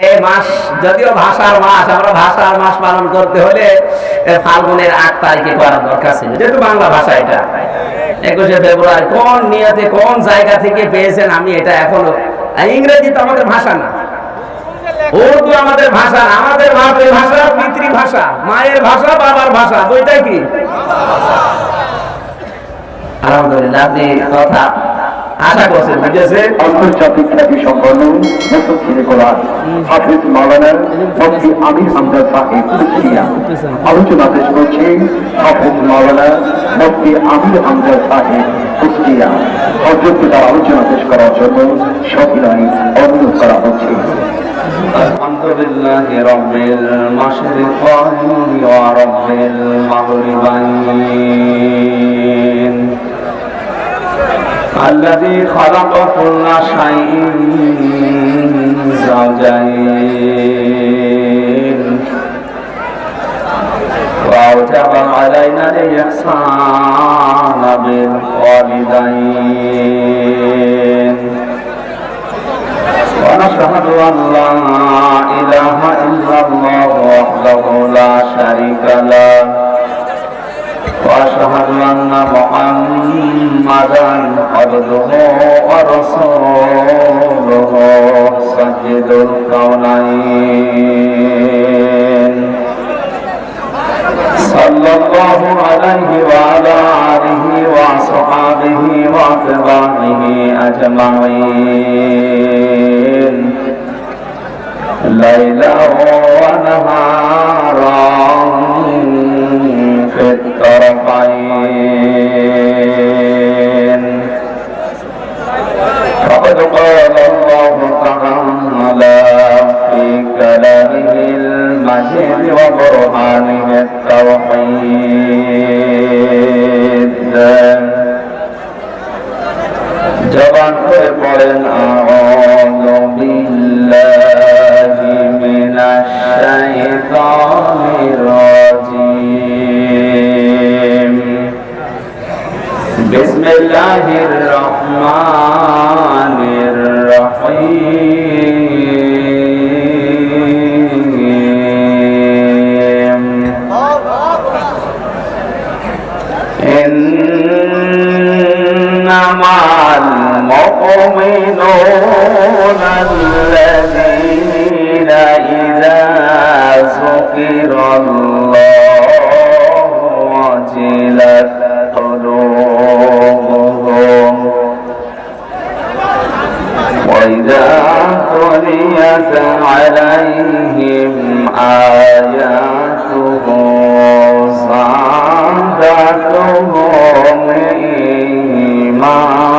এই মাস যদিও ভাষার মাস, আমরা ভাষার মাস পালন করতে হলে ফাল্গুনের 8 তারিখে করা দরকার ছিল, যেহেতু বাংলা ভাষা। এটা 21শে ফেব্রুয়ারি কোন নিয়তে কোন জায়গা থেকে পেয়েছেন আমি এটা এখনো, ইংরেজি তো আমাদের ভাষা না, উর্দু আমাদের ভাষা, আমাদের মাতৃভাষা পিতৃভাষা, মায়ের ভাষা বাবার ভাষা, দুইটাই কি আলহামদুলিল্লাহ। আপনি কথা আশা করছেন বুঝেছে। আন্তর্জাতিক খ্যাতি সম্পন্ন হাফিজ মাওলানা মুফতি আমির হামজা সাহেব কুষ্টিয়া আলোচনা পেশ করছে। হাফিজ মাওলানা মুফতি আমির হামজা সাহেব কুষ্টিয়া অযোগ্যতার আলোচনা পেশ করার জন্য সবিনয় অনুরোধ করা হচ্ছে। আলহামদুলিল্লাহি রাব্বিল মাশরিকাইন ওয়া রাব্বিল মাগরিবাইন الذي خلق كل شيء زوجين وأوجب علينا الإحسان بالوالدين ونشهد أن لا إله إلا الله وحده لا شريك له وأشهد أن محمدًا عبده ورسوله سيد الكونين صلى الله عليه وعلى آله وصحبه وأتباعه أجمعين ليلا ونهارا في الطرفين. فقد قال الله تعالى في كلامه المجيد وبرهانه التوحيد জবান করে পড়েন আউযু বিল্লাহি মিনাশ শাইতানির রাজীম বিসমিল্লাহির রহমানির রহিম ইন্নামাল মুমিনুনা আল্লাযীনা ইযা যুকিরাল্লাহু ওয়াজিলাত قلوبهم وإذا تليت عليهم آياته زادتهم إيمانا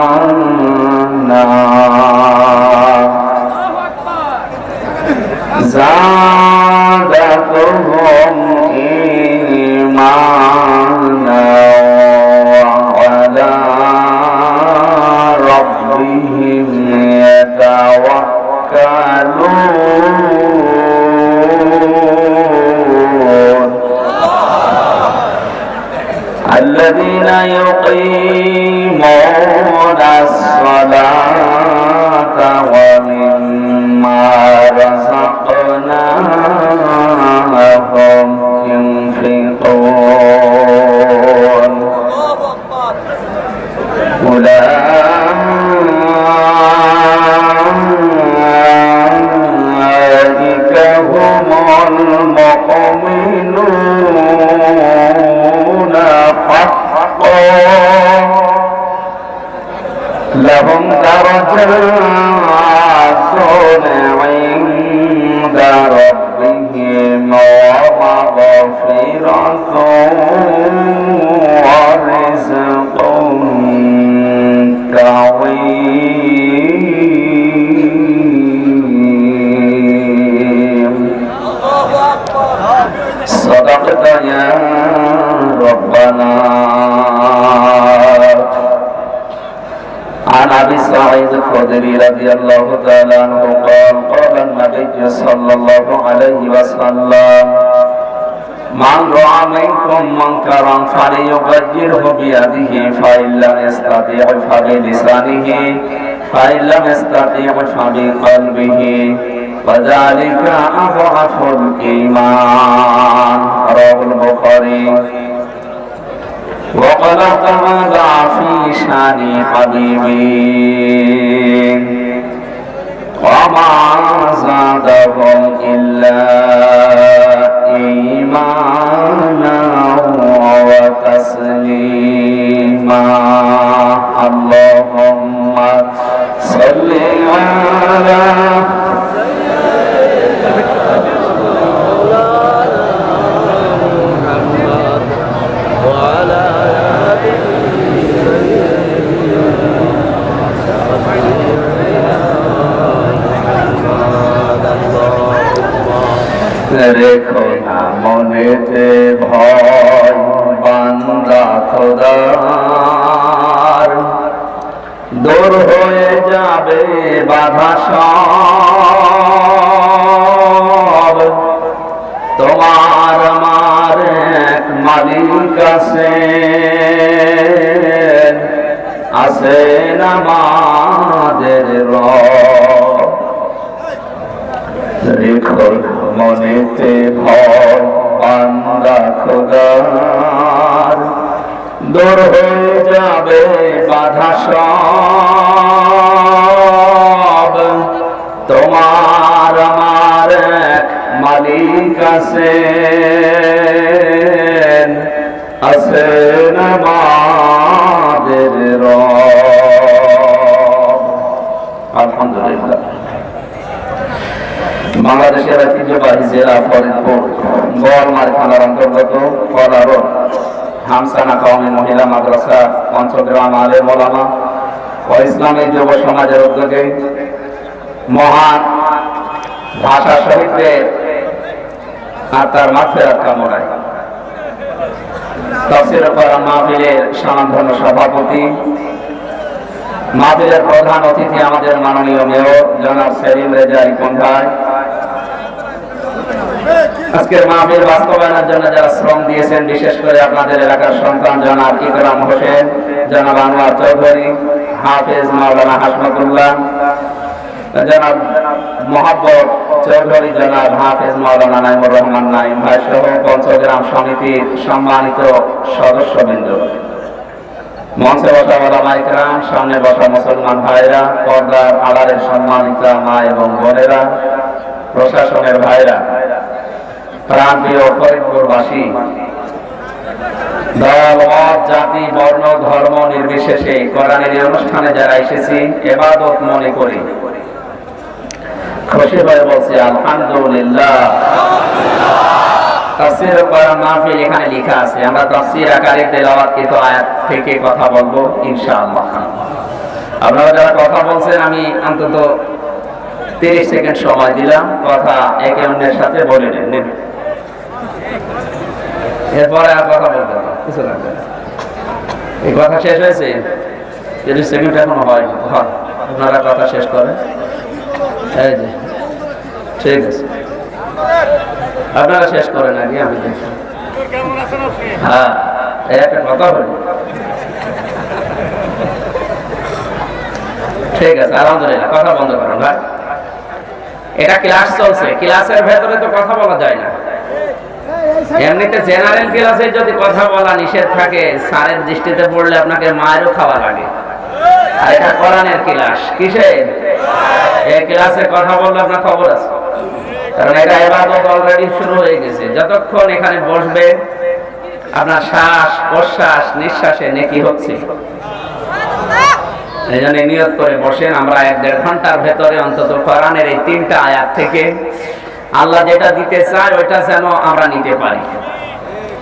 زادتهم إيمانا وعلى ربهم يتوكلون الذين يقيمون الصلاة ومما رزقناهم ينفقون أولئك هم المؤمنون حقا لهم درجات عند ربهم ومغفرة ورزق كريم صدقت يا ربنا. عن أبي سعيد الخدري رضي الله تعالى عنه قال قال النبي صلى الله عليه وسلم من رأى منكم منكرا فليغيره بيده فإن لم يستطع فبلسانه فإن لم يستطع فبقلبه وذلك أضعف الإيمان. رواه البخاري. وقال تعالى في شان حبيبي وما زادهم إلا إيمانا وتسليما. اللهم صل على রেখো না মনেতে ভয় বান্দা খোদার, দূর হয়ে যাবে বাধা সব। তোমার আমার এক মালিক আছেন আমাদের রব। রেখো মনেতে ভয় বান্দা খোদার, দূর হয়ে যাবে বাধা সব। তোমার আমার এক মালিক আছেন আমাদের রব। আলহামদুলিল্লাহ। বাংলাদেশের ঐতিহ্যবাহী জেলা ফরিদপুর গোয়ালমারি থানার অন্তর্গত কলা রোড হামসানা কওমি মহিলা মাদ্রাসা পঞ্চগ্রাম আলেম ওলামা ও ইসলামী যুব সমাজের উদ্যোগে মহান ভাষা শহীদদের আত্মার মাগফিরাত কামনায় তাফসীর কোরআন মাহফিলের স্বনামধন্য সভাপতি, মাহফিলের প্রধান অতিথি আমাদের মাননীয় মেয়র জনাব সেলিম রেজা রিপন ভাই, আজকের মাহফিল বাস্তবায়নের জন্য যারা শ্রম দিয়েছেন, বিশেষ করে আপনাদের এলাকার সন্তান জনাব ইকরাম হোসেন, জনাব আনোয়ার চৌধুরী, হাফেজ মাওলানা হাসমতুল্লাহ, জনাব মোহাম্মদ চৌধুরী, জনাব হাফেজ মাওলানা নাইমুর রহমান নাইম ভাই সহ পঞ্চগ্রাম সমিতির সম্মানিত সদস্যবৃন্দ, মঞ্চে বসা ওলামা ইকরাম, সামনে বসা মুসলমান ভাইরা, পর্দার আড়ালের সম্মানিত মা এবং বোনেরা, প্রশাসনের ভাইরা, প্রাণপ্রিয় ফরিদপুরবাসী, দল মত জাতি বর্ণ ধর্ম নির্বিশেষে কোরআনের এই অনুষ্ঠানে যারা এসেছি ইবাদত মনে করি, খুশি হয়ে বলছি আলহামদুলিল্লাহ। তাফসীর কোরআন মাহফিল এখানে লেখা আছে, আমরা তাফসীর আকারে তেলাওয়াতকৃত আয়াত থেকে কথা বলবো ইনশাআল্লাহ। আপনারা যারা কথা বলছেন আমি অন্তত 30 সেকেন্ড সময় দিলাম, কথা একে অন্যের সাথে বলে নেন, এরপরে আর কথা বলতে হবে, কিছু লাগবে না। এই কথা শেষ হয়েছে, 30 সেকেন্ড এখনো হয়, আপনারা কথা শেষ করেন। এই যে ঠিক আছে, আপনারা শেষ করেন আগে, আমি দেখি। হ্যাঁ, একটা কথা বলি, ঠিক আছে আলহামদুলিল্লাহ। কথা বন্ধ করুন ভাই, এটা ক্লাস চলছে, ক্লাসের ভেতরে তো কথা বলা যায় না। এমনিতে জেনারেল ক্লাসে যদি কথা বলা নিষেধ থাকে, স্যারের দৃষ্টিতে পড়লে আপনাকে মায়েরও খাওয়া লাগে। আর এটা কোরআনের ক্লাস, কিসের? এই ক্লাসে কথা বললে আপনার খবর আছে, কারণ এটা ইবাদত অলরেডি শুরু হয়ে গেছে। যতক্ষণ এখানে বসবে আপনার শ্বাস প্রশ্বাস নিঃশ্বাসে নেকি হচ্ছে। এই জন্য নিয়ত করে বসেন, আমরা 1-1.5 ঘন্টার ভেতরে অন্তত কোরআনের এই 3টা আয়াত থেকে আল্লাহ যেটা দিতে চায় ওইটা যেন আমরা নিতে পারি।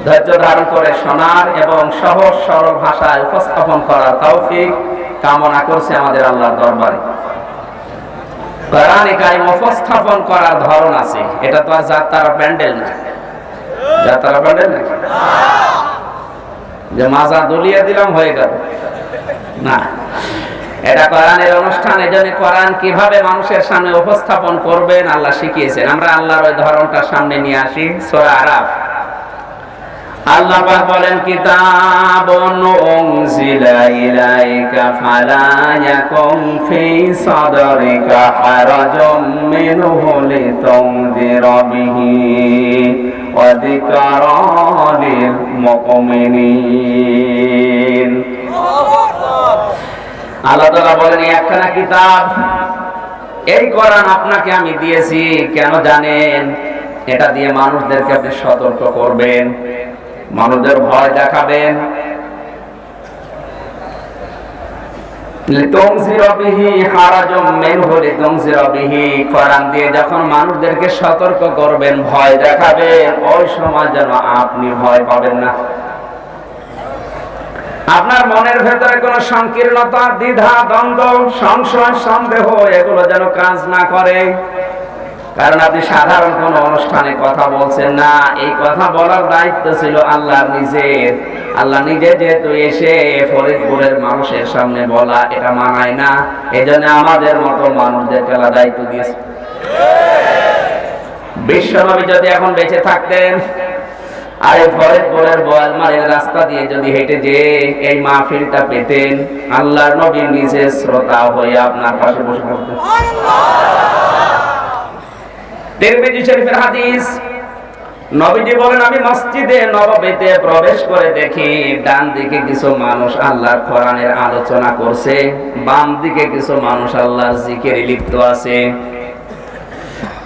ধৈর্য ধারণ করে শোনার এবং সহজ সরল ভাষায় উপস্থাপন করার তৌফিক কামনা করছে আমাদের আল্লাহর দরবারে। কোরআনে কারিম উপস্থাপন করার ধরন আছে, এটা তো আর যাত্রা প্যান্ডেল না। যাত্রা প্যান্ডেল না যে মাজা দুলিয়ে দিলাম হয়ে গেল না, এটা কোরআনের অনুষ্ঠান। এজন্য কোরআন কিভাবে মানুষের সামনে উপস্থাপন করবেন আল্লাহ শিখিয়েছেন। আমরা আল্লাহর ওই ধরনটা সামনে নিয়ে আসি। সূরা আরাফ আল্লাহ পাক বলেন কিতাবুন উনজিলা ইলাইকা ফালা ইয়াকুম ফি সাদরিকা হারাজুম মিনহু লিতুনযিরা বিহি ওয়া যিকরা লিল মুমিনিন। আল্লাহ তাআলা বলেন একখানা কিতাব, এই কোরআন আপনাকে আমি দিয়েছি কেন জানেন? এটা দিয়ে মানুষদেরকে আপনি সতর্ক করবেন, মানুষদের ভয় দেখাবেন। কোরআন দিয়ে যখন মানুষদেরকে সতর্ক করবেন, ভয় দেখাবেন, ওই সময় যেন আপনি ভয় পাবেন না। আপনার মনের ভেতরে কোন সংকীর্ণতা, দ্বিধা, দ্বন্দ্ব, সংশয়, সন্দেহ এগুলো যেন কাজ না করে। কারণ আপনি সাধারণ কোন অনুষ্ঠানে কথা বলছেন না, এই কথা বলার দায়িত্ব ছিল আল্লাহর নিজের। আল্লাহ নিজে যেহেতু এসে ফরিদপুরের মানুষের সামনে বলা এটা মানায় না, এই জন্য আমাদের মতো মানুষদেরকে আল্লাহ দায়িত্ব দিয়েছে। বিশ্বনবী যদি এখন বেঁচে থাকতেন আর এই ফরিদপুরের বোয়ালমারের রাস্তা দিয়ে যদি হেঁটে যে এই মাহফিলটা পেতেন, আল্লাহর নবী নিজে শ্রোতা হয়ে আপনার পাশে বসে পড়তেন। তিরমিজি শরীফের হাদিস, নবীজি বলেন আমি মসজিদে নববীতে প্রবেশ করে দেখি ডান দিকে কিছু মানুষ আল্লাহর কোরআনের আলোচনা করছে, বাম দিকে কিছু মানুষ আল্লাহর জিকিরে লিপ্ত আছে।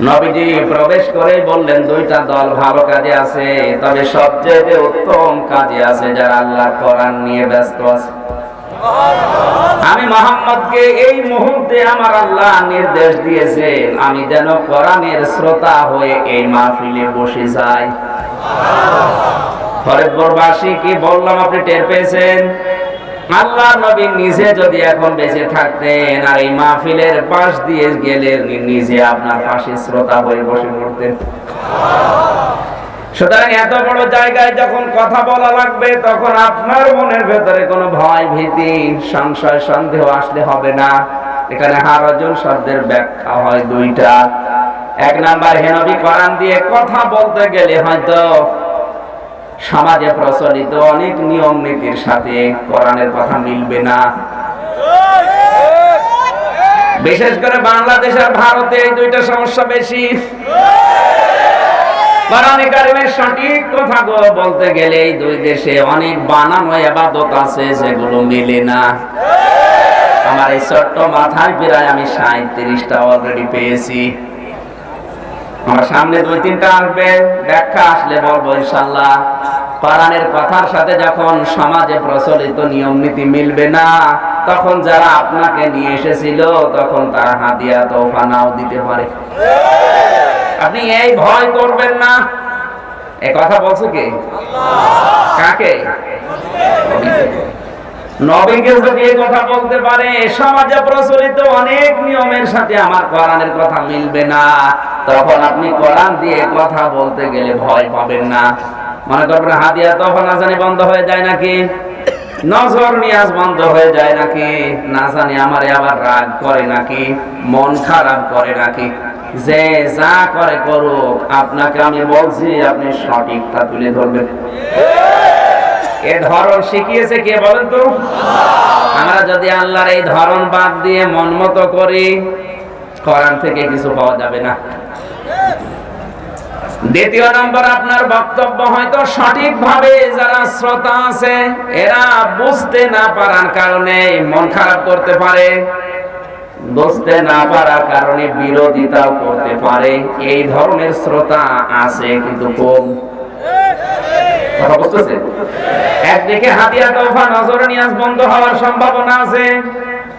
নবীজি প্রবেশ করে বললেন দুইটা দল ভালো কাজে আছে, তবে সবচেয়ে উত্তম কাজে আছে যারা আল্লাহর কোরআন নিয়ে ব্যস্ত আছে। আমি মুহাম্মদকে এই মুহূর্তে আমার আল্লাহ নির্দেশ দিয়েছেন আমি যেন কোরআনের শ্রোতা হয়ে এই মাহফিলে বসে যাই। ফরিদপুরবাসী কি বললাম আপনি টের পেয়েছেন? আল্লাহ নবী নিজে যদি এখন বেঁচে থাকতেন আর এই মাহফিলের পাশ দিয়ে গেলে নিজে আপনার পাশে শ্রোতা হয়ে বসে পড়তেন। সুতরাং এত বড় জায়গায় যখন কথা বলা লাগবে তখন আপনার মনের ভেতরে কোনো ভয়, ভীতি, সংশয়, সন্দেহ আসলে হবে না। এখানে হারাজুন শব্দের ব্যাখ্যা হয় দুইটা। এক নাম্বার, হে নবী কোরআন দিয়ে কথা বলতে গেলে হয়তো সমাজে প্রচলিত অনেক নিয়ম নীতির সাথে কোরআনের কথা মিলবে না। বিশেষ করে বাংলাদেশ আর ভারতে এই দুইটা সমস্যা বেশি। কোরআনে কারিমের সঠিক কথা বলতে গেলে এই দুই দেশে অনেক বানানো ইবাদত আছে যেগুলো মিলে না। আমার এই ছোট্ট মাথায় প্রায় আমি 37টা অলরেডি পেয়েছি। আমার সামনে 2-3টা আসবে, ব্যাখ্যা আসলে বলবো ইনশাআল্লাহ। কোরআনের কথার সাথে যখন সমাজে প্রচলিত নিয়ম নীতি মিলবে না, তখন যারা আপনাকে নিয়ে এসেছিল তখন তারা হাদিয়া তোফা নাও দিতে পারে। আপনি এই ভয় করবেন না। এই কথা বলছো কে? কাকে? নবীকে যদি এই কথা বলতে পারে সমাজে প্রচলিত অনেক নিয়মের সাথে আমার কোরআনের কথা মিলবে না, তখন আপনি কোরআন দিয়ে কথা বলতে গেলে ভয় পাবেন না। মনে করবেন হাদিয়া তোফা না জানি বন্ধ হয়ে যায় নাকি, নজর নিয়াজ বন্ধ হয়ে যায় নাকি, না জানি আমারে আবার রাগ করে নাকি, মন খারাপ করে নাকি। যে যা করে করুক, আপনাকে আমি বলছি আপনি সঠিকটা তুলে ধরবেন। এ ধরন শিখিয়েছে কে বলেন তো? আমরা যদি আল্লাহর এই ধরন বাদ দিয়ে মন মতো করি, কোরআন থেকে কিছু পাওয়া যাবে না। দ্বিতীয় নম্বর, আপনার বক্তব্য হয়তো সঠিকভাবে যারা শ্রোতা আছে এরা বুঝতে না পারার কারণে মন খারাপ করতে পারে, বুঝতে না পারার কারণে বিরোধিতাও করতে পারে। এই ধরনের শ্রোতা আছে কিন্তু কম। কথা বুঝতেছেন? একদিকে হাদিয়া তোফা নজর নিয়াজ বন্ধ হওয়ার সম্ভাবনা আছে।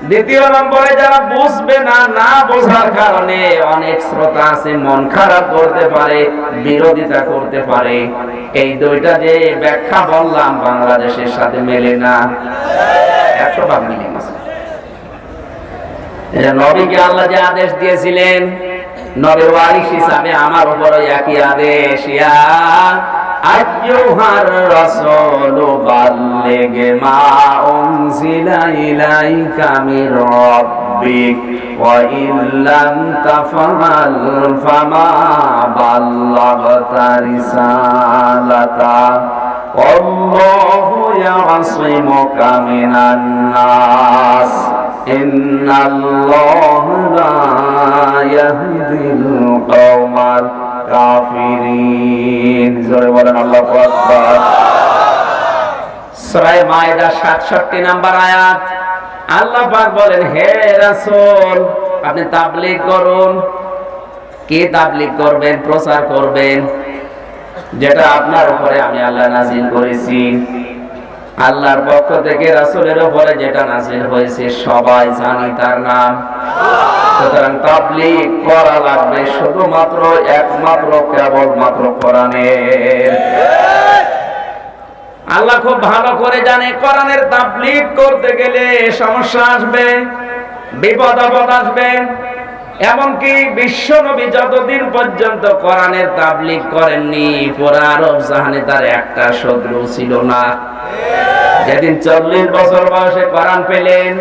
দ্বিতীয় নম্বরে যারা বুঝবে না, না বোঝার কারণে অনেক শ্রোতা আছে মন খারাপ করতে পারে, বিরোধিতা করতে পারে। এই দুইটা যে ব্যাখ্যা বললাম বাংলাদেশের সাথে মেলে না, 100 মিলে গেছে। নবীকে আল্লাহ যে আদেশ দিয়েছিলেন, নবীর ওয়ারিস হিসাবে আমার উপরে একই আদেশ, ইয়া আইয়ুহার রাসূলু বাল্লিগ মা উনজিলা ইলাইকা মির রাব্বিক ওয়া ইল্লাম তাফআল ফামা বাল্লাগতা রিসালাতা আল্লাহু ইয়াসিমুকা মিনান নাস ইন্নাল্লাহা লা ইয়াহদিল কওমাল কাফিরিন। জোরে বলেন আল্লাহু আকবার। সূরা মাইদা 67 নম্বর আয়াত। আল্লাহ পাক বলেন, হে রাসূল আপনি তাবলীগ করুন। কি তাবলীগ করবেন? প্রচার করবেন যেটা আপনার উপরে আমি আল্লাহ নাযিল করেছি। আল্লাহর পক্ষ থেকে রাসূলের উপরে যেটা নাযিল হয়েছে সবাই জানি তার নাম। সুতরাং তাবলীগ করা লাগবে শুধুমাত্র একমাত্র কেবলমাত্র কোরআনের। আল্লাহ খুব ভালো করে জানে কোরআনের তাবলীগ করতে গেলে সমস্যা আসবে, বিপদ আপদ আসবে। এমনকি বিশ্ব নবী যতদিন পর্যন্ত কোরআনের তাবলীগ করেননি পুরা আরব জাহানে তার একটা শত্রু ছিল না। যেদিন 40 বছর বয়সে কোরআন পেলেন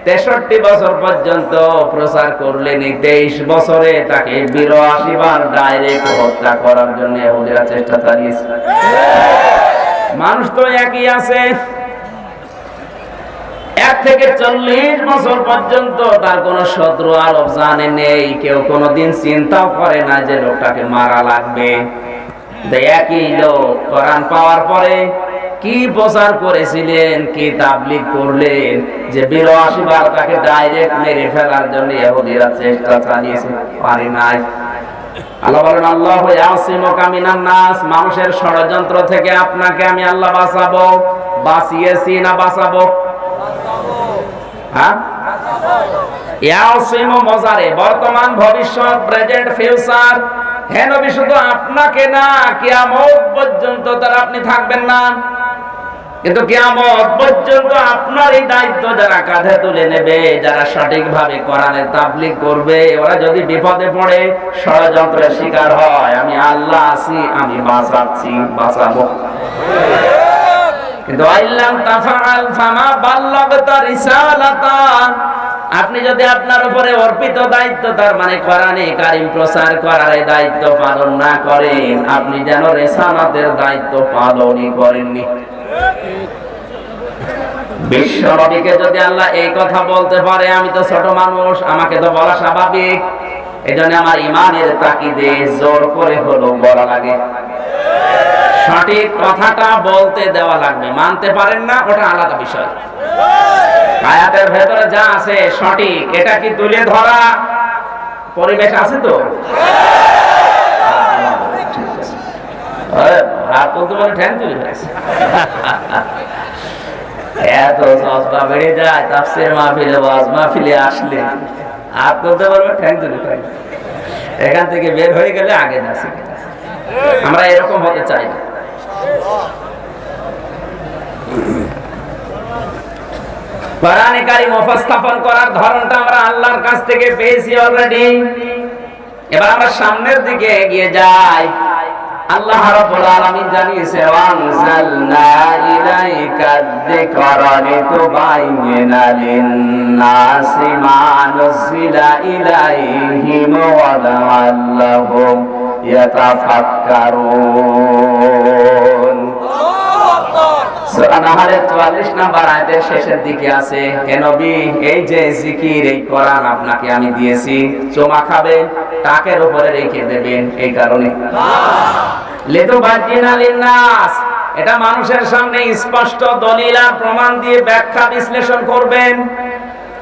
63 বছর পর্যন্ত প্রচার করলেন। 23 বছরে তাকে 82 বার ডাইরেক্ট হত্যা করার জন্য ইহুদিরা চেষ্টা চালিয়েছে। মানুষ তো একই আছে। 1 থেকে 40 বছর পর্যন্ত তার কোন শত্রু আরব জানে নেই। কেউ কোনোদিন চিন্তাও করে না যে লোকটাকে মারা লাগবে। একই লোক কোরআন পাওয়ার পরে কি প্রচার করেছিলেন, কি তাবলীগ করলেন যে 82 বার তাকে ডাইরেক্ট মেরে ফেলার জন্য ইহুদিরা চেষ্টা চালিয়েছে, পারে নাই। আল্লাহ বলেন, আল্লাহু ইয়াসিমুকা মিনান নাস, মানুষের ষড়যন্ত্র থেকে আপনাকে আমি আল্লাহ বাঁচাবো। বাঁচিয়েছি না বাঁচাবো? হ্যাঁ, ইয়াসিমু মজারে, বর্তমান ভবিষ্যৎ প্রেজেন্ট ফিউচার। হে নবী শুধু আপনাকে না, কিয়ামত পর্যন্ত তার আপনি থাকবেন না। কিন্তু কিয়ামত পর্যন্ত আপনার এই দায়িত্ব যারা কাঁধে তুলে নেবে, যারা সঠিকভাবে কোরআনের তাবলীগ করবে, ওরা যদি বিপদে পড়ে ষড়যন্ত্রের শিকার হয়, আমি আল্লাহ আছি, আমি বাঁচাচ্ছি, বাঁচাবো। কিন্তু আইল্লাম তাফআল ফামা বাল্লাগতা রিসালাতা, আপনি যদি আপনার উপরে অর্পিত দায়িত্ব তার মানে কোরআনে কারীম প্রচার করার এই দায়িত্ব পালন না করেন, আপনি যেন রিসালাতের দায়িত্ব পালনই করেননি। বিশ্ব নবীকে যদি আল্লাহ এই কথা বলতে পারে, আমি তো ছোট মানুষ, আমাকে তো বলা স্বাভাবিক। এজন্য আমার ঈমানের তাকিদে জোর করে হলো বলা লাগে। সঠিক কথাটা বলতে দেওয়া লাগবে। মানতে পারেন না, ওটা আলাদা বিষয়। আয়াতের ভেতরে যা আছে সঠিক, এটা কি তুলে ধরা পরিবেশ আছে তো? রাত বলতে বলে ঠ্যাং তুলে ফেলেছে। এত সস্তা বেড়ে যায় তাফসীর মাহফিলে, ওয়াজ মাহফিলে আসলে হাত তুলতে পারবে, ঠ্যাং তুলে ফেলেছে। এখান থেকে বের হয়ে গেলে আগে যাচ্ছে। আমরা এরকম হতে চাই না। কোরআনে কারীম উপস্থাপন করার ধরনটা আমরা আল্লাহর কাছ থেকে পেয়েছি অলরেডি। এবার আমরা সামনের দিকে এগিয়ে যাই। আল্লাহ রাব্বুল আলামিন জানিয়েছে, ওয়ানজালনা ইলাইকাদ যিকরা লিতুবাইয়িনা লিন-নাসি মা নুযিলা ইলাইহিম ওয়া লাআল্লাহুম ইয়াতাফাক্কারুন। সূরা নাহলের 44 নম্বর আয়াতের শেষের দিকে আছে, হে নবী এই যে জিকির, এই কোরআন আপনাকে আমি দিয়েছি, চুমা খাবেন, টাকের উপরে রেখে দেবেন। এই কারণে লিতুবাইয়িনা লিন-নাস, এটা মানুষের সামনে স্পষ্ট দলিল আর প্রমাণ দিয়ে ব্যাখ্যা বিশ্লেষণ করবেন।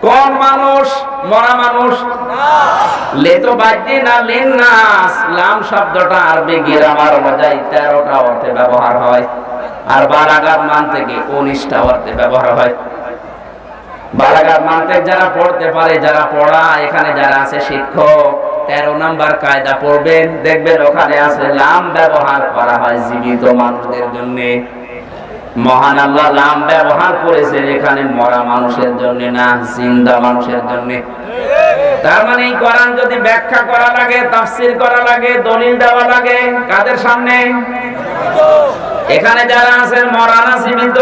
কোন মানুষ? মরা মানুষ না। লিতুবাইয়িনা লিন-নাস, লাম শব্দটা আরবি গ্রামার অনুযায়ী 13টা অর্থে ব্যবহার হয়, আর বালাগাত মান থেকে 19টা অর্থে ব্যবহার হয়। বালাগাত মানতে যারা পড়তে পারে, যারা পড়া এখানে যারা আছে শিক্ষক, 13 নাম্বার কায়দা পড়বেন, দেখবেন ওখানে আছে লাম ব্যবহার করা হয় জীবিত মানুষদের জন্য। মহান আল্লাহ লাম ব্যবহার করেছেন এখানে মরা মানুষের জন্য না, জিন্দা মানুষের জন্য। তার মানে এই কোরআন যদি ব্যাখ্যা করা লাগে, তাফসীর করা লাগে, দলিল দেওয়া লাগে, কাদের সামনে? এখানে যারা আছেন মরা না জীবিত।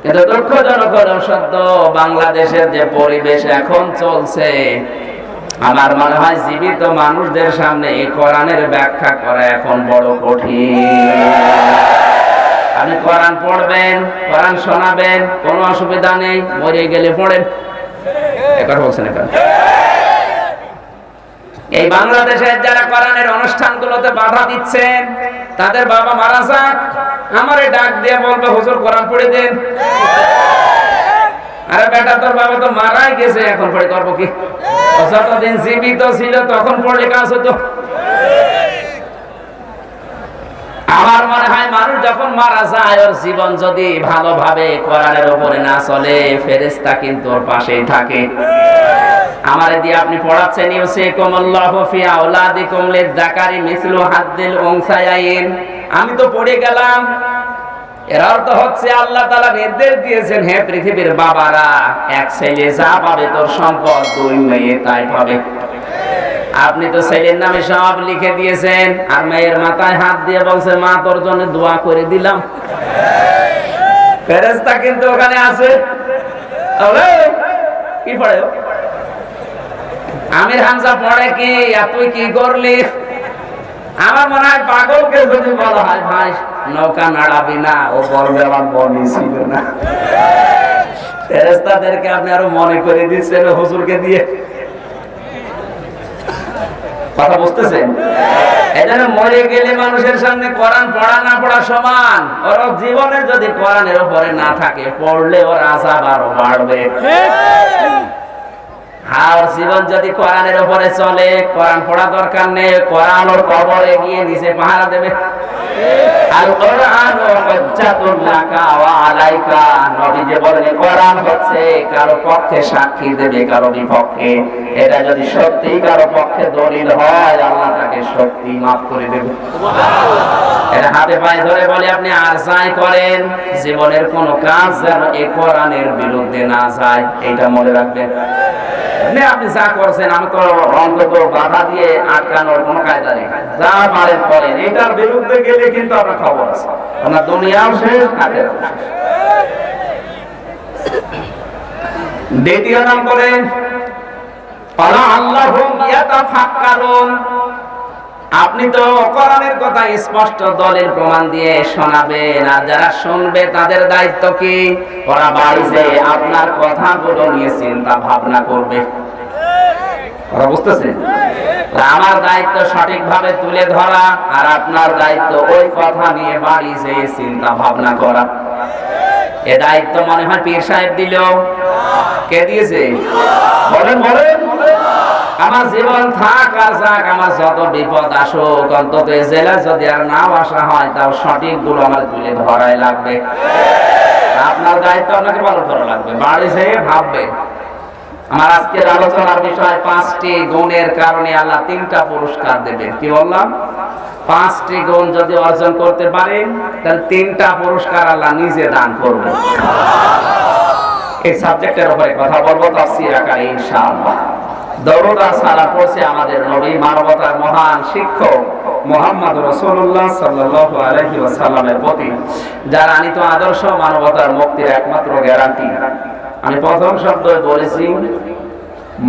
কিন্তু দুঃখজনক হলো সত্য, বাংলাদেশের যে পরিবেশ এখন চলছে, আমার মনে হয় জীবিত মানুষদের সামনে এই কোরআনের ব্যাখ্যা করা এখন বড় কঠিন। আপনি কোরআন পড়বেন, কোরআন শোনাবেন, কোনো অসুবিধা নেই, মরে গেলে পড়েন। একবার বলছেন এখন এই বাংলাদেশের যারা কোরআনের অনুষ্ঠানগুলোতে বাধা দিচ্ছেন, তাদের বাবা মারা যাক, আমারে ডাক দিয়ে বলবে হুজুর কোরআন পড়ে দেন। আরে বেটা, তোর বাবা তো মারাই গেছে, এখন পড়ে করবো কি? যতদিন জীবিত ছিল তখন পড়লে কাজ হতো। আমার মনে হয় মানুষ যখন মারা যায়, ওর জীবন যদি ভালোভাবে কোরআনের উপরে না চলে, ফেরেশতা কিন্তু ওর পাশেই থাকে। আমারে দিয়ে আপনি পড়াচ্ছেন ইউসিকুমুল্লাহু ফি আওলাদিকুম লিয-যাকারি মিসলু হাদ্দিল উনসায়াইন, আমি তো পড়ে গেলাম। এর অর্থ হচ্ছে আল্লাহ তাআলা নির্দেশ দিয়েছেন, হে পৃথিবীর বাবারা, এক ছেলে যা পাবে তোর সম্পদ, দুই মেয়ে তাই পাবে। আপনি তো ছেলের নামে সব লিখে দিয়েছেন, আর মেয়ের মাথায় হাত দিয়ে বলছে মা তোর জন্য দোয়া করে দিলাম। ফেরেশতা কিন্তু ওখানে আছে। কি পড়ে আমির হামজা পড়ে কি, আর তুই কি করলি? আমার মনে হয় পাগলকে যদি বলা হয় ভাই নৌকা নাড়াবি না, ও বলবে আমার মনে ছিল না। ফেরেশতাদেরকে আপনি আরো মনে করে দিচ্ছেন হুজুরকে দিয়ে। কথা বুঝতেছেন? এজন্য মরে গেলে মানুষের সামনে কোরআন পড়া না পড়া সমান। ওর জীবনে যদি কোরআনের উপরে না থাকে, পড়লে ওর আযাব আরো বাড়বে। আর জীবন যদি কোরআনের উপরে চলে, কোরআন পড়া দরকার নেই, কোরআন ওর কবরে গিয়ে নিচে পাহারা দেবে। আল কোরআনু হুজ্জাতুল লাকা ওয়া আলাইকা, নবী যে বলেন কোরআন হচ্ছে কারো পক্ষে সাক্ষী দেবে, কারো বিপক্ষে। এটা যদি সত্যি কারো পক্ষে দলিল হয়, আল্লাহ তাকে সত্যি মাফ করে দেবে। এটা হাতে পায়ে ধরে বলে আপনি আর যাই করেন, জীবনের কোনো কাজ যেন এই কোরআনের বিরুদ্ধে না যায়, এটা মনে রাখবেন। আপনি যা করছেন, আমি তো অন্তত বাধা দিয়ে আটকানোর কোনো কায়দা নেই, যা পারেন করেন, এটার বিরুদ্ধে গেলে কিন্তু আপনার খবর আছে, আপনার দুনিয়াও শেষ, আখেরাতও শেষ। দ্বিতীয় নম্বরে আল্লাহুম ইয়াতাফাক্কারুন, আপনি তো কোরআনের কথা স্পষ্ট দলিল প্রমাণ দিয়ে শোনাবেন, আর যারা শুনবে তাদের দায়িত্ব কি? ওরা বাড়িতে আপনার কথাগুলো নিয়ে চিন্তা ভাবনা করবে। ওরা বুঝতেছেন? আমার দায়িত্ব সঠিকভাবে তুলে ধরা, আর আপনার দায়িত্ব ওই কথা নিয়ে বাড়ি যেয়ে চিন্তা ভাবনা করা। এ দায়িত্ব মনে হয় পীর সাহেব দিল? কে দিয়েছে? বলেন বলেন। আমার জীবন থাক আর যাক, আমার যত বিপদ আসুক, অন্তত এই জেলা যদি আর নাও আসা হয়, তাও সঠিক গুলো আমার তুলে ধরাই লাগবে। আপনার দায়িত্ব আপনাকে পালন করা লাগবে, বাড়ি যেয়ে ভাববে। আমার আজকের আলোচনার বিষয় 5টি গুণের কারণে আল্লাহ 3টা পুরস্কার দেবেন। কি বললাম? 5টি গুণ যদি অর্জন করতে পারেন, তাহলে 3টা পুরস্কার আল্লাহ নিজে দান করবেন। এই সাবজেক্টের উপরে কথা বলবো তাফসীর আকারে ইনশাআল্লাহ। দরুদ আর সালাম পড়ছে আমাদের নবী, মানবতার মহান শিক্ষক মুহাম্মদ রাসূলুল্লাহ সাল্লাল্লাহু আলাইহি ওয়াসাল্লামের প্রতি, যার আনিত আদর্শ মানবতার মুক্তির একমাত্র গ্যারান্টি। আমি প্রথম শব্দ বলেছি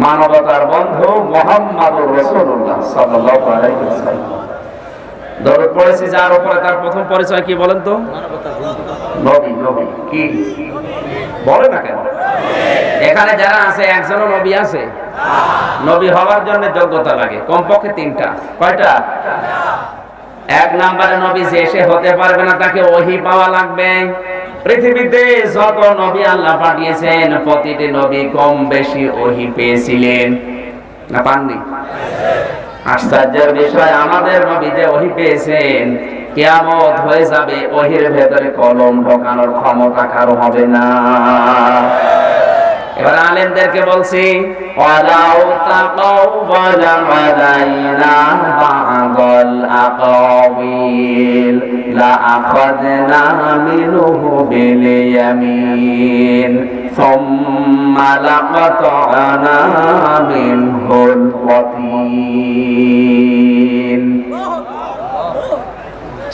মানবতার বন্ধু মুহাম্মদুর রাসূলুল্লাহ সাল্লাল্লাহু আলাইহি ওয়াসাল্লাম। দরুদ পড়েছি যার উপরে, তার প্রথম পরিচয় কি বলেন তো? নবী। নবী কি বলে না কেন? এখানে যারা আছে একজনও নবী আছে? নবী হওয়ার জন্য যোগ্যতা লাগে কমপক্ষে 3টা। কয়টা? 1 নম্বরে নবী যে এসে হতে পারবে না, তাকে ওহী পাওয়া লাগবে। পৃথিবীতে যত নবী আল্লাহ পাঠিয়েছেন, প্রতিটি নবী কম বেশি ওহী পেয়েছিলেন না পাননি? আশ্চর্যের বিষয়, আমাদের নবী যে ওহী পেয়েছেন, কিয়ামত হয়ে যাবে, ওহীর ভেতরে কলম ঢোকানোর ক্ষমতা কারো হবে না। এবার আলেমদেরকে বলছি, ওয়ালাউ তাকাওয়ালা আলাইনা বা'দাল আকাওয়িল লা আখাযনা মিনহু বিল ইয়ামিন সুম্মা লাকাতা'না মিনহুল ওয়াতিন।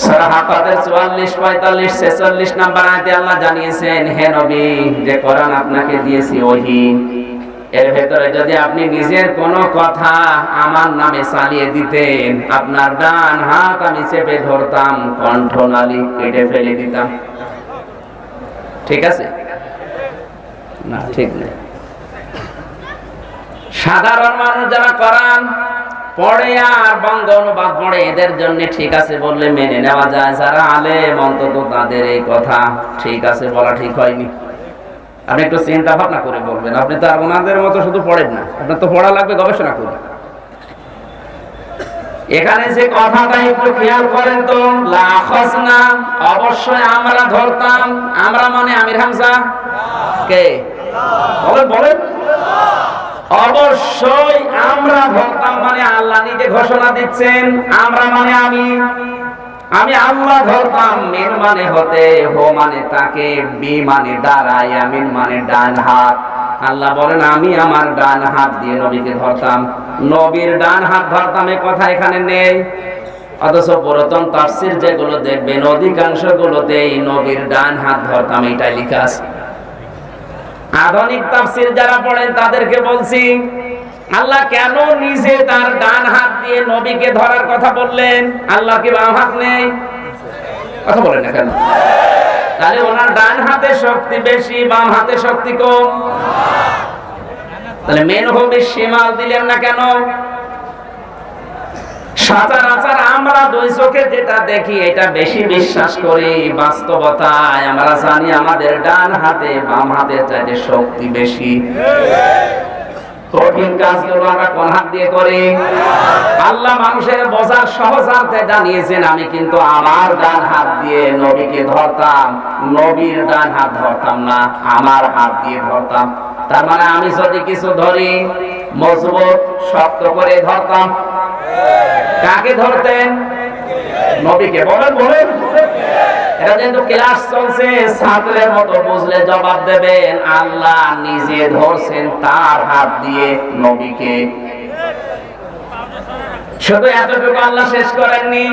সূরা হাকাতের 44, 45, 46 নম্বর আয়াতে আল্লাহ জানিয়েছেন, হে নবী, যে কোরআন আপনাকে দিয়েছি ওহী, এর ভেতরে যদি আপনি নিজের কোনো কথা আমার নামে চালিয়ে দিতেন, আপনার ডান হাত আমি চেপে ধরতাম, কণ্ঠনালী কেটে ফেলে দিতাম। ঠিক আছে না? ঠিক নেই। সাধারণ মানুষ যারা কোরআন পড়ে আর বঙ্গ অনুবাদ পড়ে, এদের জন্য ঠিক আছে বললে মেনে নেওয়া যায়। যারা আলেম অন্তত তাদের এই কথা ঠিক আছে বলা ঠিক হয়নি। আপনি একটু চিন্তা ভাবনা করে বলবেন। আপনি তো আর ওনাদের মতো শুধু পড়েন না, আপনার তো পড়া লাগবে, গবেষণা করে। এখানে যে কথাটা একটু খেয়াল করেন তো, লাখাসনা, অবশ্যই আমরা ধরতাম। আমরা মানে আমির হামজা কে বলেন বলেন, অবশ্যই আমরা ধরতাম মানে আল্লাহ নিজে ঘোষণা দিচ্ছেন। আমরা মানে আমি আল্লাহ ধরতাম। মিন মানে হতে, হো মানে তাকে, বি মানে দ্বারা, ইয়ামিন মানে ডান হাত। আল্লাহ বলেন আমি আমার ডান হাত দিয়ে নবীকে ধরতাম, নবীর ডান হাত ধরতাম। এ কথা এখানে নেই। অথচ পুরাতন তাফসীর যেগুলো দেখবেন অধিকাংশ গুলোতেই নবীর ডান হাত ধরতাম এটাই লেখা আছে। আধুনিক তাফসীর যারা পড়েন তাদেরকে বলছি, আল্লাহ কেন নিজে তার ডান হাত দিয়ে নবীকে ধরার কথা বললেন? আল্লাহ কি বাম হাত নেই? কথা বলেন না কেন? তাহলে ওনার ডান হাতে শক্তি বেশি, বাম হাতে শক্তি কম। তাহলে মেন হবে শিমাল দিলেন না কেন? সচরাচর আমরা দুই চোখে যেটা দেখি এটা বেশি বিশ্বাস করি। বাস্তবতায় আমরা জানি আমাদের ডান হাতে বাম হাতের চাইতে শক্তি বেশি। কঠিন কাজগুলো আমরা কোন হাত দিয়ে করি? আল্লাহ মানুষের বোঝার সহজার্থে জানিয়েছেন আমি কিন্তু আমার ডান হাত দিয়ে নবীকে ধরতাম, নবীর ডান হাত ধরতাম না, আমার হাত দিয়ে ধরতাম। তার মানে আমি যদি কিছু ধরি মজবুত শক্ত করে ধরতাম। কাকে ধরতেন? নবীকে। বলেন বলেন। এটা কিন্তু ক্লাস চলছে, ছাত্রের মতো বুঝলে জবাব দেবেন। আল্লাহ নিজে ধরছেন তার হাত দিয়ে নবীকে। শুধু এতটুকু আল্লাহ শেষ করেননি,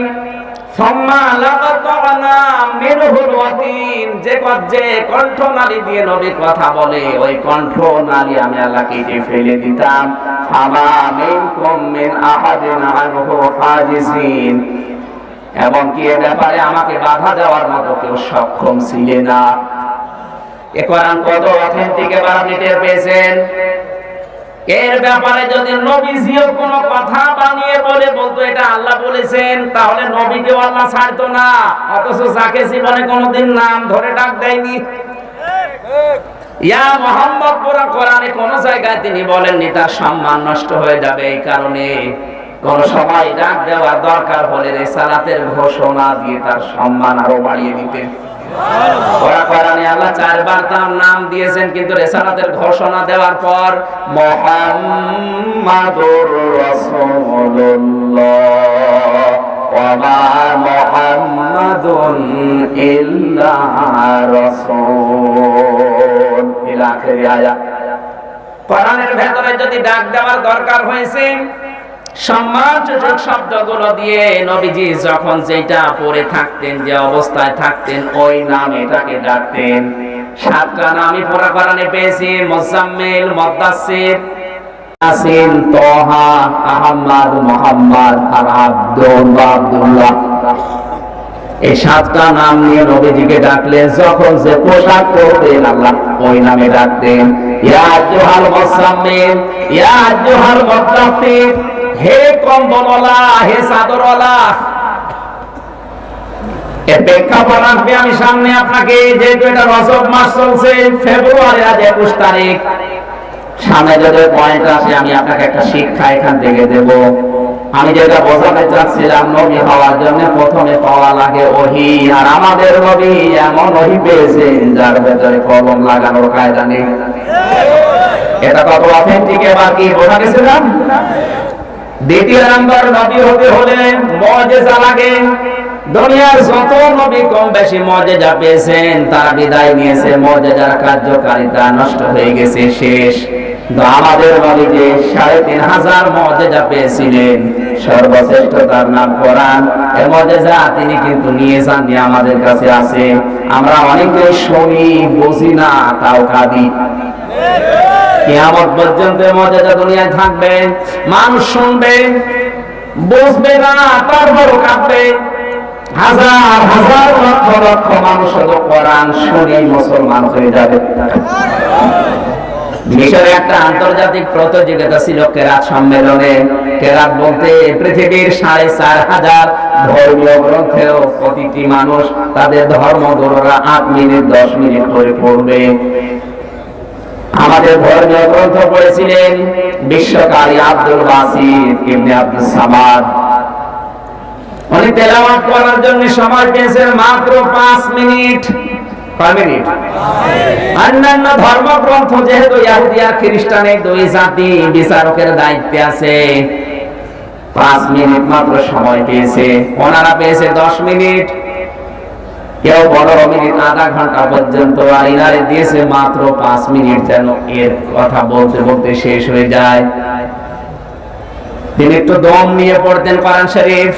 যে কণ্ঠনালী দিয়ে নবী কথা বলে ওই কণ্ঠনালী আমি আল্লাহ কেটে ফেলে দিতাম। এবং কি এ ব্যাপারে আমাকে বাধা দেওয়ার মতো কেউ সক্ষম ছিল না। এ কোরআন কত অথেন্টিক এবার আপনি টের পেয়েছেন। এর ব্যাপারে যদি নবীজিও কোনো কথা বানিয়ে বলতো এটা আল্লাহ বলেছেন, তাহলে নবীকেও আল্লাহ ছাড়তো না। অথচ যাকে জীবনে কোনোদিন নাম ধরে ডাক দেয়নি, ইয়া মুহাম্মদ পুরা কোরআনে কোন জায়গায় তিনি বলেননি তার সম্মান নষ্ট হয়ে যাবে। এই কারণে কোন সময় ডাক দেওয়ার দরকার হলে রিসালাতের ঘোষণা দিয়ে তার সম্মান আরো বাড়িয়ে দিতেন। কোরআনে আল্লাহ 4 বার তার নাম দিয়েছেন, কিন্তু রিসালাতের ঘোষণা দেওয়ার পর মুহাম্মাদুর রাসূলুল্লাহ ওয়া মা মুহাম্মাদুন ইল্লা রাসূল ইলা আখির আয়াত। কোরআনের ভেতরে যদি ডাক দেওয়ার দরকার হয়েছে সম্মানসূচক শব্দগুলো দিয়ে নবীজি যখন যেটা পড়ে থাকতেন, যে অবস্থায় থাকতেন ওই নামে তাকে ডাকতেন। 7টা নামই পুরা কোরআনে পেয়েছি, মুজাম্মিল, মুদাসসির, ইয়াসিন, তাহা, আহমদ, মুহাম্মদ আর আব্দুল্লাহ। এই 7টা নাম নিয়ে নবীজিকে ডাকলে যখন যে পোশাক পরতেন আল্লাহ ওই নামে ডাকতেন। ইয়া আইয়ুহাল মুজাম্মিল, ইয়া আইয়ুহাল মুদাসসির, হে কম্বলওয়ালা, হে চাদরওয়ালা। এর প্রেক্ষাপট রাখবে আমি সামনে আপনাকে, যেহেতু এটা রজব মাস চলছে, ফেব্রুয়ারি আজ 21 তারিখ, সামনে যদি পয়েন্ট আসে আমি আপনাকে একটা শিক্ষা এখান থেকে দেব। আমি যেটা বোঝাতে চাচ্ছিলাম, নবী হওয়ার জন্য প্রথমে পাওয়া লাগে ওহী। আর আমাদের নবী এমন ওহী পেয়েছেন যার ভেতরে কলম লাগানোর কায়দা নেই। এটা কত অথেন্টিক এবার কি বোঝা গেছে না? দ্বিতীয় নাম্বার, নবী হতে হলে মুজিজা লাগে। দুনিয়ার যত নবী কম বেশি মুজিজা পেয়েছেন তারা বিদায় নিয়েছে, মুজিজার কার্যকারিতা নষ্ট হয়ে গেছে, শেষ। আমাদের নবী যে 3500 মুজিজা পেয়েছিলেন সর্বশ্রেষ্ঠ তার নাম কোরআন। এর মুজিজা তিনি কিন্তু নিয়ে যাননি, আমাদের কাছে আছে। আমরা অনেকে শুনি, বুঝি না, তাও কাঁদি। কিয়ামত পর্যন্ত মুজিজা দুনিয়ায় থাকবে, মানুষ শুনবে, বুঝবে না, তারপরও কাঁদবে। হাজার হাজার লক্ষ লক্ষ মানুষ কোরআন শুনে মুসলমান হয়ে যাবে। মিশরে একটা আন্তর্জাতিক প্রতিযোগিতা ছিল কেরাত সম্মেলনে। কেরাত বলতে পৃথিবীর ৪৫০০ ধর্মীয় গ্রন্থেও প্রতিটি মানুষ তাদের ধর্মগুরুরা ৮ মিনিট ১০ মিনিট করে পড়বে। আমাদের ধর্মীয় গ্রন্থ পড়েছিলেন বিশ্বকারী আব্দুল বাসিত ইবনে আব্দুস সামাদ। উনি তেলাওয়াত করার জন্য সময় পেয়েছেন মাত্র ৫ মিনিট। কয় মিনিট? অন্যান্য ধর্মগ্রন্থ যেহেতু ইহুদি আর খ্রিস্টানের দুই জাতি বিচারকের দায়িত্বে আছে, ৫ মিনিট মাত্র সময় পেয়েছে। ওনারা পেয়েছে ১০ মিনিট, কেউ ১৫ মিনিট, আধা ঘন্টা পর্যন্ত। আর ইনারে দিয়েছে মাত্র ৫ মিনিট, যেন এর কথা বলতে বলতে শেষ হয়ে যায়। তিনি একটু দম নিয়ে পড়তেন কোরআন শরীফ।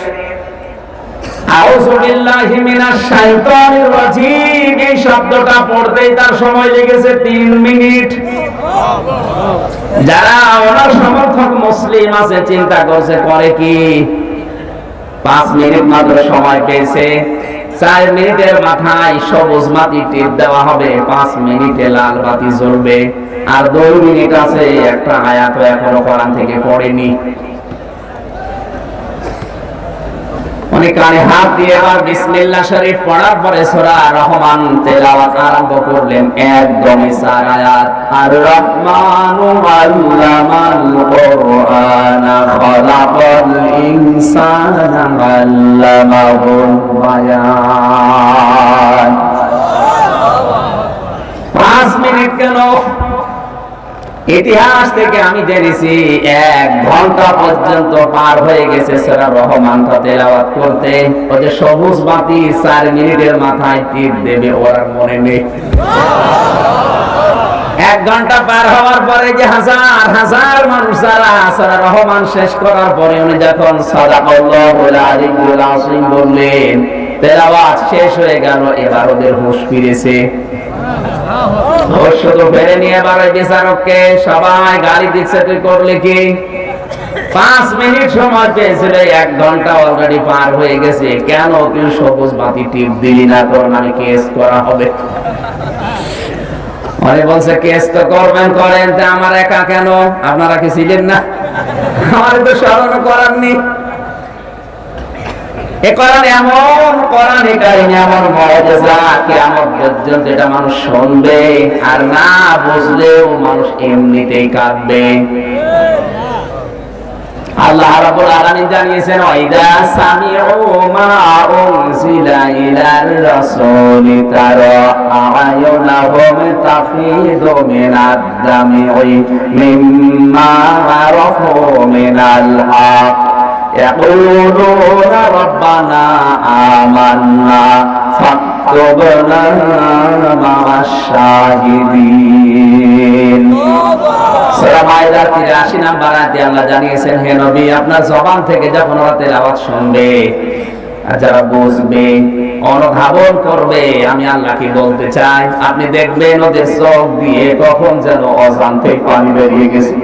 আউযু বিল্লাহি মিনাশ শাইতানির রাজিম, এই শব্দটা পড়তেই তার সময় লেগেছে ৩ মিনিট। যারা ওনার সমর্থক মুসলিম আছে চিন্তা করছে করে কি, ৫ মিনিট মাত্র সময় পেয়েছে। ৪ মিনিটের মাথায় সবুজ মাটি টিপ দেওয়া হবে, ৫ মিনিটে লাল বাতি জ্বলবে। আর ২ মিনিট আছে, একটা আয়াত এখনো কোরআন থেকে পড়েনি। উনি কানে হাত দিয়ে আবার বিসমিল্লাহ শরীফ পড়ার পরে সূরা রহমান তেলাওয়াত আরম্ভ করলেন। একদমই ৪ আয়াত। আর রহমানু আল্লামাল কুরআনা খালাকাল ইনসানা আল্লামাহুল বায়ান। ৫ মিনিট কেন? ইতিহাস থেকে আমি জেনেছি ১ ঘন্টা পর্যন্ত পার হয়ে গেছে সূরা রহমানটা তেলাওয়াত করতে। ওই যে সবুজ বাতি ৪ মিনিটের মাথায় টিপ দেবে, ওর মনে নেই। ১ ঘন্টা পার হওয়ার পরে যে হাজার হাজার মানুষ যারা সূরা রহমান শেষ করার পরে উনি যখন সাদাকাল্লাহুল আলিয়্যুল আযীম বললেন, তেলাওয়াত শেষ হয়ে গেল। এবার ওদের হুঁশ ফিরেছে। শুধু ফেরে নিয়ে এবার বিচারককে সবাই গালি দিচ্ছে, তুই করলে কি? ৫ মিনিট সময় পেয়েছিল, ১ ঘন্টা অলরেডি পার হয়ে গেছে। কেন তুই সবুজ বাতি টিপ দিলি না? তোর নামে কেস করা হবে। উনি বলছে কেস তো করবেন, করেন, তা আমার একা কেন? আপনারা কি ছিলেন না? আমার তো স্মরণ করাননি। এ কোরআন এমন, কোরআন এমন মুজিজা, কিয়ামত পর্যন্ত এটা মানুষ শুনবে, আর না বুঝলেও মানুষ এমনিতেই কাঁদবে। আল্লাহ রাব্বুল আলামিন জানিয়েছেন, ওয়াইদা সামিউ মা উনজিলা ইলার রাসূলি তারা আয়ুনাহুম তাফিদু মিনাদ দামি মিম্মা আরাফু মিনাল হক يقولون ربنا آمنا فاكتبنا مع الشاهدين। সূরা মাইদার ৮৩ নম্বর আয়াতে আল্লাহ জানিয়েছেন, হে নবী, আপনার জবান থেকে যখন ওরা তেলাওয়াত শুনবে আর যারা বুঝবে, অনুধাবন করবে আমি আল্লাহ কি বলতে চাই, আপনি দেখবেন ওদের চোখ দিয়ে কখন যেন অজান্তে পানি বেরিয়ে গেছে।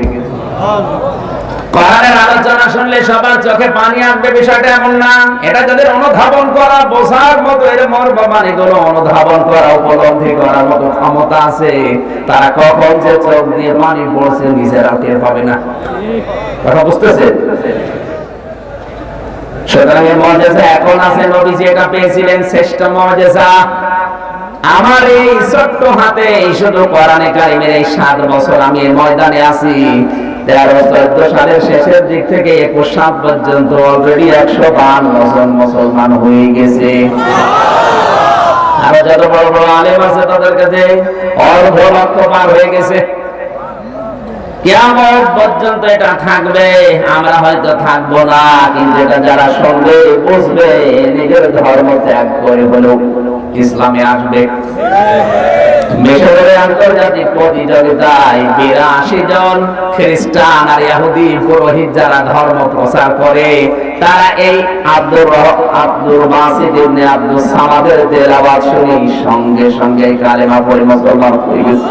কোরআনের আলোচনা শুনলে সবার চোখে পানি আসবে, বিষয়টা এমন না। এটা যাদের অনুধাবন করা, বোঝার মতো, এর মর্মবাণীগুলো অনুধাবন করা, উপলব্ধি করার মতো ক্ষমতা আছে, তারা কখন যে চোখ দিয়ে পানি পড়ছে নিজেরা টের পাবে না। কথা বুঝতেছে? সুতরাং এই মুজিজা এখন আছে, নবীজি এটা পেয়েছিলেন, শ্রেষ্ঠ মুজিজা। আমার এই ছোট্ট হাতে শুধু কোরআনে কারিমের এই ৭ বছর আমি এই ময়দানে আছি। ১৩-১৪ সালের শেষের দিক থেকে ২১ সাল পর্যন্ত অলরেডি ১৫২ জন মুসলমান হয়ে গেছে। আরো যত বড় বড় আলেম আছে তাদের কাছে অর্ধ লক্ষ পার হয়ে গেছে। কিয়ামত পর্যন্ত এটা থাকবে, আমরা হয়তো থাকবো না, কিন্তু এটা যারা শুনবে, বুঝবে, নিজের ধর্ম ত্যাগ করে হলেও ইসলামে আসবে। মিশরের আন্তর্জাতিক প্রতিযোগিতায় 82 জন খ্রিস্টান আর ইহুদি পুরোহিত যারা ধর্ম প্রচার করে, তারা এই আব্দুল বাসিত ইবনে আব্দুস সামাদের তেলাওয়াত শুনে সঙ্গে সঙ্গে কালেমা পড়ে মুসলমান হয়ে গেছে।